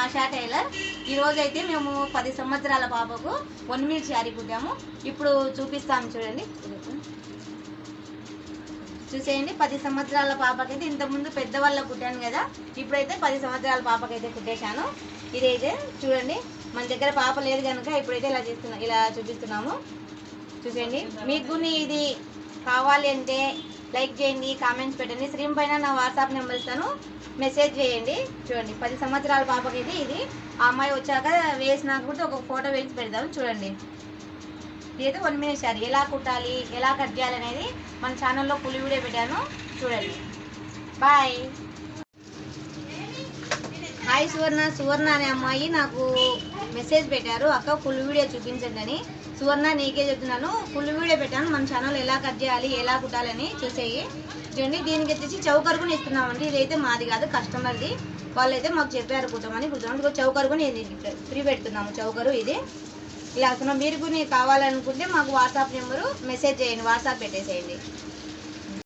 ASHA tailor. ఈరోజు అయితే మేము 10 సంవత్సరాల పాపకు 1 మినిట్ శారీ కుట్టాము. ఇప్పుడు చూపిస్తాము చూడండి. చూసేయండి, 10 సంవత్సరాల పాపకైతే ఇంతకుముందు పెద్దవాళ్ళకు కుట్టాను కదా, ఇప్పుడైతే 10 సంవత్సరాల పాపకైతే కుట్టేశాను. ఇదైతే చూడండి, మన దగ్గర పాప లేదు కనుక ఇప్పుడైతే ఇలా చూపిస్తున్నాము. చూసేయండి, మీకు ఇది కావాలి అంటే లైక్ చేయండి, కామెంట్స్ పెట్టండి. స్క్రీన్ పైన నా వాట్సాప్ నెంబర్ ఇస్తాను, మెసేజ్ చేయండి. చూడండి, 10 సంవత్సరాల పాపకైతే ఇది. ఆ అమ్మాయి వచ్చాక వేసినాక కూడా ఒక ఫోటో వేసి పెడతాము. చూడండి, ఇదైతే 1 మినిట్ శారీ. ఎలా కుట్టాలి, ఎలా కట్ చేయాలి అనేది మన ఛానల్లో ఫుల్ వీడియో పెట్టాను, చూడండి. బాయ్. హాయ్ సువర్ణ అనే అమ్మాయి నాకు మెసేజ్ పెట్టారు, అక్క ఫుల్ వీడియో చూపించండి అని. సువర్ణ, నీకే చెప్తున్నాను, ఫుల్ వీడియో పెట్టాను మన ఛానల్, ఎలా కట్ చేయాలి ఎలా కుట్టాలని చూసేయి. చూడండి, దీనికి వచ్చేసి చౌకర్ కూడా ఇస్తున్నామండి. ఇదైతే మాది కాదు, కస్టమర్ది. వాళ్ళైతే మాకు చెప్పారు కుట్టమని కుట్టాము. చౌకర్ కూడా ఫ్రీ పెడుతున్నాము. చౌకరు ఇది ఇలా వస్తున్నాం. మీరు కూడా కావాలనుకుంటే మాకు వాట్సాప్ నెంబరు మెసేజ్ చేయండి, వాట్సాప్ పెట్టేసేయండి.